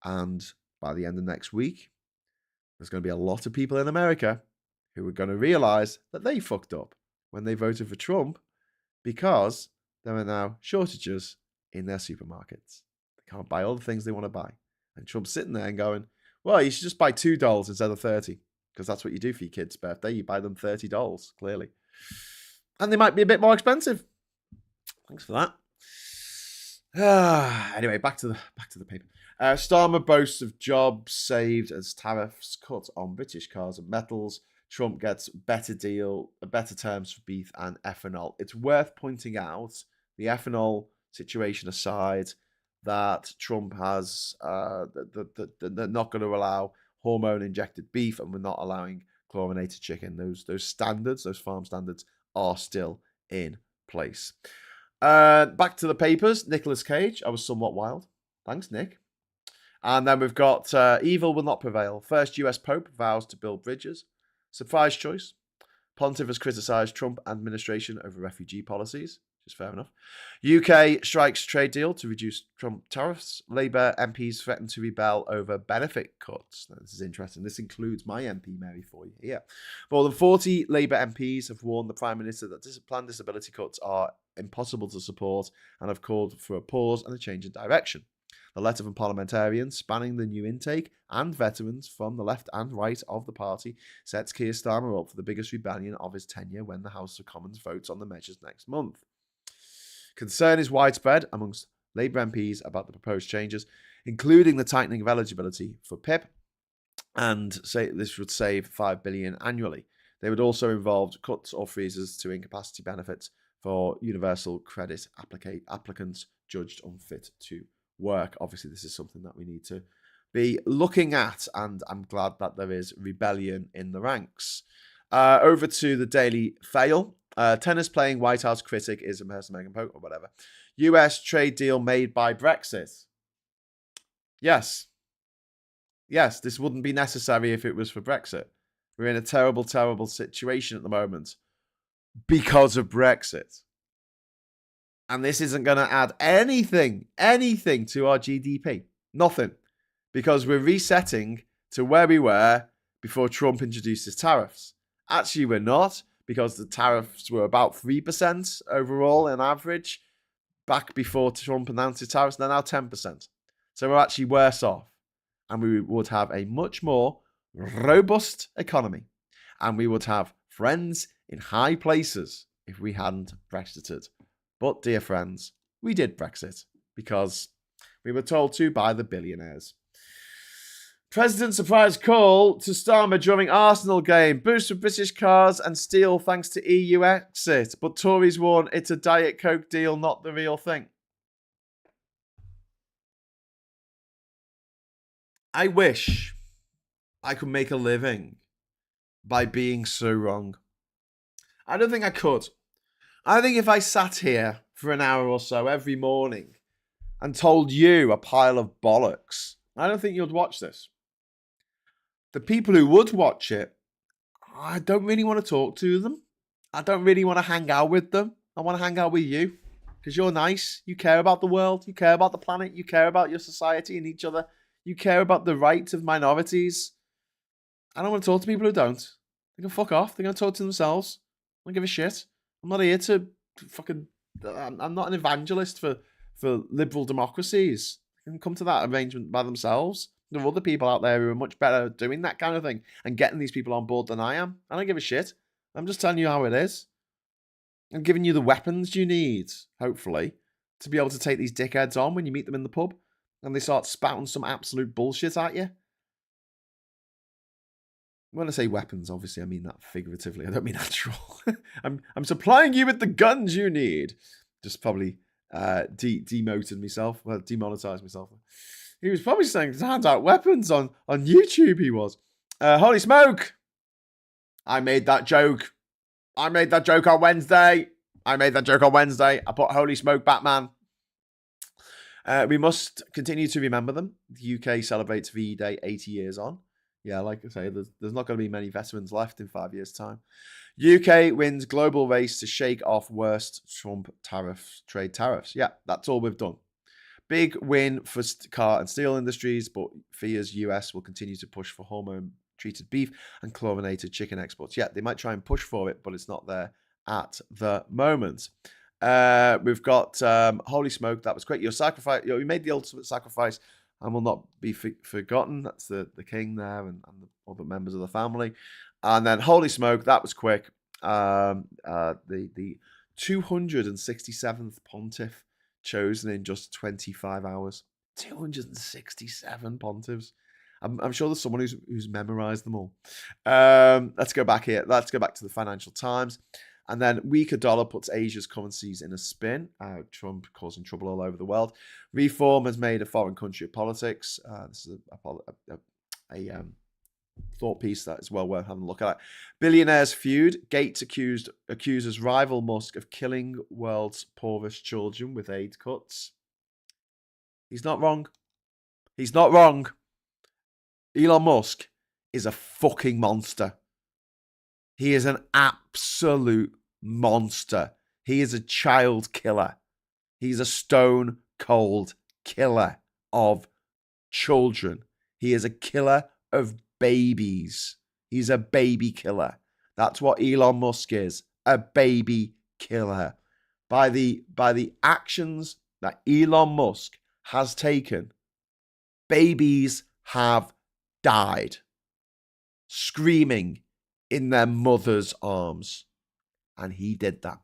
And by the end of next week, there's going to be a lot of people in America who are going to realize that they fucked up when they voted for Trump because there are now shortages in their supermarkets. They can't buy all the things they want to buy. And Trump's sitting there and going, well, you should just buy $2 instead of 30, because that's what you do for your kid's birthday. You buy them $30, clearly. And they might be a bit more expensive. Thanks for that. Anyway, back to the paper. Starmer boasts of jobs saved as tariffs cut on British cars and metals. Trump gets better terms for beef and ethanol. It's worth pointing out, the ethanol situation aside, that Trump has they're not going to allow hormone-injected beef, and we're not allowing chlorinated chicken. Those standards, those farm standards, are still in place. Back to the papers. Nicolas Cage. I was somewhat wild. Thanks, Nick. And then we've got evil will not prevail. First US Pope vows to build bridges. Surprise choice. Pontiff has criticised Trump administration over refugee policies, which is fair enough. UK strikes trade deal to reduce Trump tariffs. Labour MPs threaten to rebel over benefit cuts. Now, this is interesting. This includes my MP, Mary, for you here. More than 40 Labour MPs have warned the Prime Minister that planned disability cuts are impossible to support and have called for a pause and a change in direction. The letter from parliamentarians spanning the new intake and veterans from the left and right of the party sets Keir Starmer up for the biggest rebellion of his tenure when the House of Commons votes on the measures next month. Concern is widespread amongst Labour MPs about the proposed changes, including the tightening of eligibility for PIP, and say this would save $5 billion annually. They would also involve cuts or freezes to incapacity benefits for universal credit applicants judged unfit to work. Obviously, this is something that we need to be looking at, and I'm glad that there is rebellion in the ranks. Over to the Daily Fail. Tennis playing White House critic is a American Pope or whatever. US trade deal made by Brexit. Yes, this wouldn't be necessary if it was for Brexit. We're in a terrible, terrible situation at the moment because of Brexit. And this isn't going to add anything to our GDP. Nothing. Because we're resetting to where we were before Trump introduced his tariffs. Actually, we're not, because the tariffs were about 3% overall on average back before Trump announced his tariffs. They're now 10%. So we're actually worse off. And we would have a much more robust economy. And we would have friends in high places if we hadn't Brexited. But, dear friends, we did Brexit because we were told to by the billionaires. President surprise call to Starmer during Arsenal game. Boost for British cars and steel thanks to EU exit. But Tories warn it's a Diet Coke deal, not the real thing. I wish I could make a living by being so wrong. I don't think I could. I think if I sat here for an hour or so every morning and told you a pile of bollocks, I don't think you'd watch this. The people who would watch it, I don't really want to talk to them. I don't really want to hang out with them. I want to hang out with you because you're nice. You care about the world. You care about the planet. You care about your society and each other. You care about the rights of minorities. I don't want to talk to people who don't. They can fuck off. They're going to talk to themselves. I don't give a shit. I'm not here to fucking... I'm not an evangelist for liberal democracies. They can come to that arrangement by themselves. There are other people out there who are much better at doing that kind of thing and getting these people on board than I am. I don't give a shit. I'm just telling you how it is. I'm giving you the weapons you need, hopefully, to be able to take these dickheads on when you meet them in the pub and they start spouting some absolute bullshit at you. When I say weapons, obviously, I mean that figuratively. I don't mean actual. I'm supplying you with the guns you need. Just probably demonetized myself. He was probably saying to hand out weapons on YouTube, he was. Holy smoke! I made that joke. I made that joke on Wednesday. I put holy smoke, Batman. We must continue to remember them. The UK celebrates VE Day 80 years on. Yeah, like I say, there's not going to be many veterans left in 5 years' time. UK wins global race to shake off worst Trump trade tariffs. Yeah, that's all we've done. Big win for car and steel industries, but fears US will continue to push for hormone-treated beef and chlorinated chicken exports. Yeah, they might try and push for it, but it's not there at the moment. We've got holy smoke, that was great. Your sacrifice, you made the ultimate sacrifice and will not be forgotten. That's the king there and the other members of the family. And then holy smoke, that was quick. The 267th pontiff chosen in just 25 hours. 267 pontiffs. I'm sure there's someone who's memorized them all. Let's go back here. Let's go back to the Financial Times. And then weaker dollar puts Asia's currencies in a spin. Trump causing trouble all over the world. Reform has made a foreign country of politics. This is a thought piece that is well worth having a look at. Billionaires feud. Gates accuses rival Musk of killing world's poorest children with aid cuts. He's not wrong. He's not wrong. Elon Musk is a fucking monster. He is an absolute monster. He is a child killer. He's a stone cold killer of children. He is a killer of babies. He's a baby killer. That's what Elon Musk is. A baby killer. By the actions that Elon Musk has taken, babies have died screaming in their mother's arms. And he did that.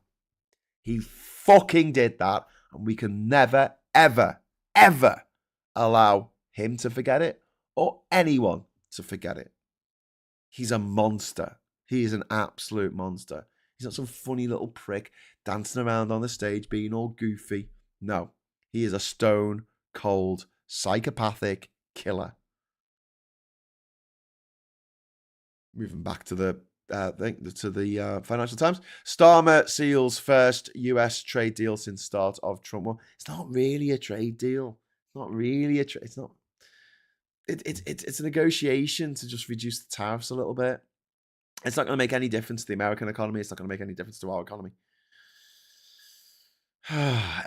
He fucking did that. And we can never, ever, ever allow him to forget it or anyone to forget it. He's a monster. He is an absolute monster. He's not some funny little prick dancing around on the stage being all goofy. No, he is a stone cold psychopathic killer. Moving back to the Financial Times. Starmer seals first US trade deal since start of Trump war. It's not really a trade deal. It's not really a trade. It's not. It's a negotiation to just reduce the tariffs a little bit. It's not going to make any difference to the American economy. It's not going to make any difference to our economy.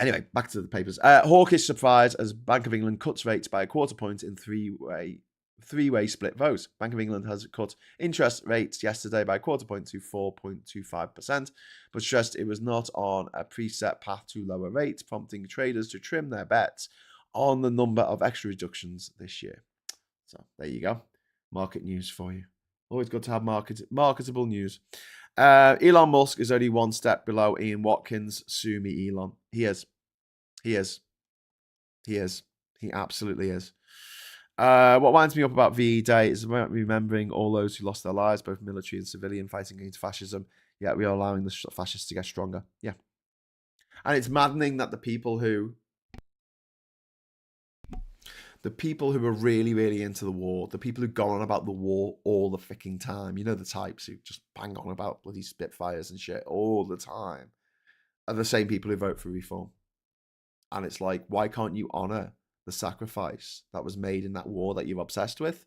Anyway, back to the papers. Hawkish surprise as Bank of England cuts rates by a quarter point in three-way three-way split vote. Bank of England has cut interest rates yesterday by a quarter point to 4.25%, but stressed it was not on a preset path to lower rates, prompting traders to trim their bets on the number of extra reductions this year. So there you go. Market news for you. Always good to have marketable news. Elon Musk is only one step below Ian Watkins. Sue me, Elon. He is. He absolutely is. What winds me up about VE Day is remembering all those who lost their lives, both military and civilian, fighting against fascism. Yet we are allowing the fascists to get stronger. Yeah. And it's maddening that the people who are really, really into the war, the people who go on about the war all the freaking time, you know, the types who just bang on about bloody Spitfires and shit all the time, are the same people who vote for reform. And it's like, why can't you honour the sacrifice that was made in that war that you're obsessed with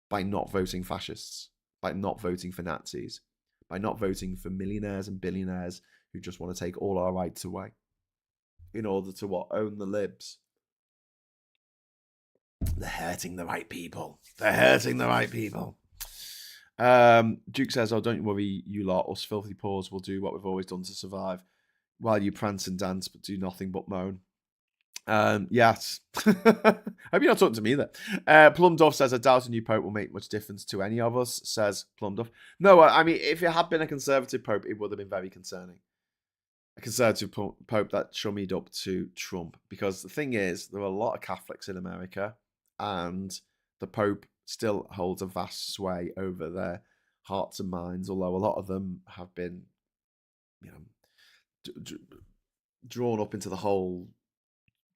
by not voting fascists, by not voting for Nazis, by not voting for millionaires and billionaires who just want to take all our rights away in order to own the libs? They're hurting the right people. Duke says, oh, don't worry, you lot. Us filthy paws will do what we've always done to survive, while you prance and dance but do nothing but moan. Yes. Hope you're not talking to me there. Plum Duff says, I doubt a new pope will make much difference to any of us, says Plum Duff. No, I mean, if it had been a conservative pope, it would have been very concerning. A conservative pope that chummied up to Trump. Because the thing is, there are a lot of Catholics in America, and the Pope still holds a vast sway over their hearts and minds, although a lot of them have been, you know, drawn up into the whole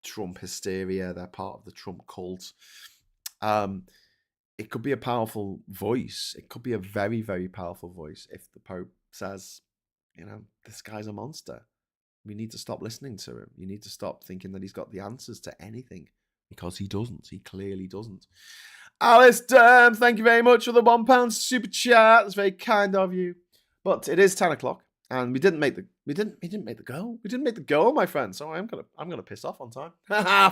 Trump hysteria. They're part of the Trump cult. It could be a powerful voice. It could be a very, very powerful voice if the Pope says, you know, this guy's a monster. We need to stop listening to him. You need to stop thinking that he's got the answers to anything. Because he doesn't. He clearly doesn't. Alice Durham, thank you very much for the £1 super chat. That's very kind of you. But it is 10 o'clock, and we didn't make the goal. We didn't make the goal, my friend. So I'm gonna piss off on time.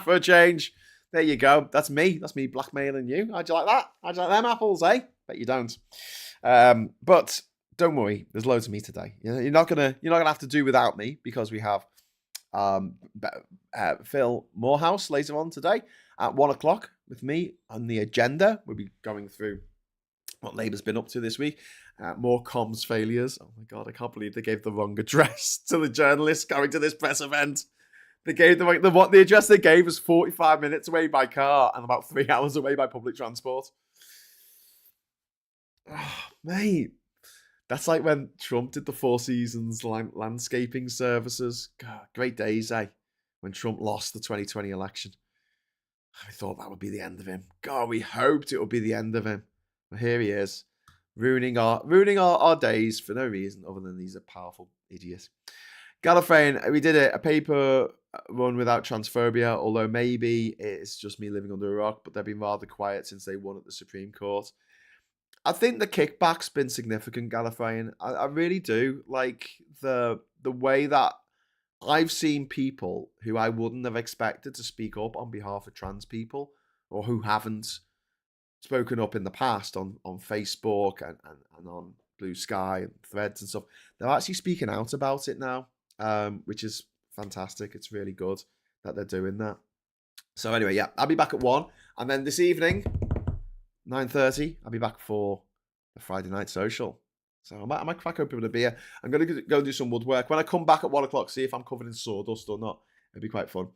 For a change. There you go. That's me. That's me blackmailing you. How'd you like that? How'd you like them apples, eh? Bet you don't. But don't worry. There's loads of me today. You're not gonna have to do without me, because we have Phil Morehouse later on today at 1 o'clock with me on the agenda. We'll be going through what Labour's been up to this week. More comms failures. Oh my God, I can't believe they gave the wrong address to the journalists going to this press event. They gave the address they gave was 45 minutes away by car and about 3 hours away by public transport. Oh, mate. That's like when Trump did the Four Seasons landscaping services. God, great days, eh? When Trump lost the 2020 election. I thought that would be the end of him. God, we hoped it would be the end of him. But here he is, ruining our days for no reason other than he's a powerful idiot. Gallifreyan, we did it. A paper run without transphobia, although maybe it's just me living under a rock, but they've been rather quiet since they won at the Supreme Court. I think the kickback's been significant, Gallifreyan. I really do. Like the way that I've seen people who I wouldn't have expected to speak up on behalf of trans people, or who haven't spoken up in the past on Facebook and on Blue Sky and Threads and stuff. They're actually speaking out about it now, which is fantastic. It's really good that they're doing that. So anyway, yeah, I'll be back at 1. And then this evening, 9:30, I'll be back for the Friday night social. So I might crack open a beer. I'm going to go do some woodwork. When I come back at 1 o'clock, see if I'm covered in sawdust or not. It'd be quite fun.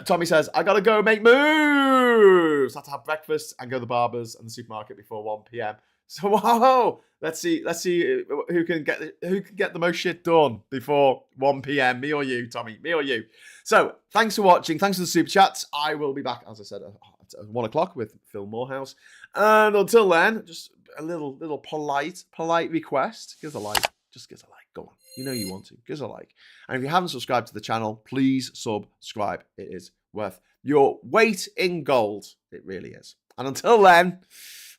Tommy says, I got to go make moves. I have to have breakfast and go to the barbers and the supermarket before 1 p.m. So, whoa, let's see who can get the most shit done before 1 p.m. Me or you, Tommy? Me or you? So, thanks for watching. Thanks for the super chats. I will be back, as I said, at 1 o'clock with Phil Morehouse. And until then, just a little polite request. Give us a like. Just give us a like. Go on. You know you want to. Give us a like. And if you haven't subscribed to the channel, please subscribe. It is worth your weight in gold. It really is. And until then,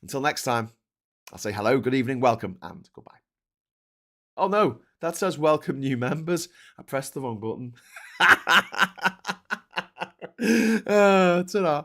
until next time, I'll say hello, good evening, welcome, and goodbye. Oh no, that says welcome new members. I pressed the wrong button. Ta-da.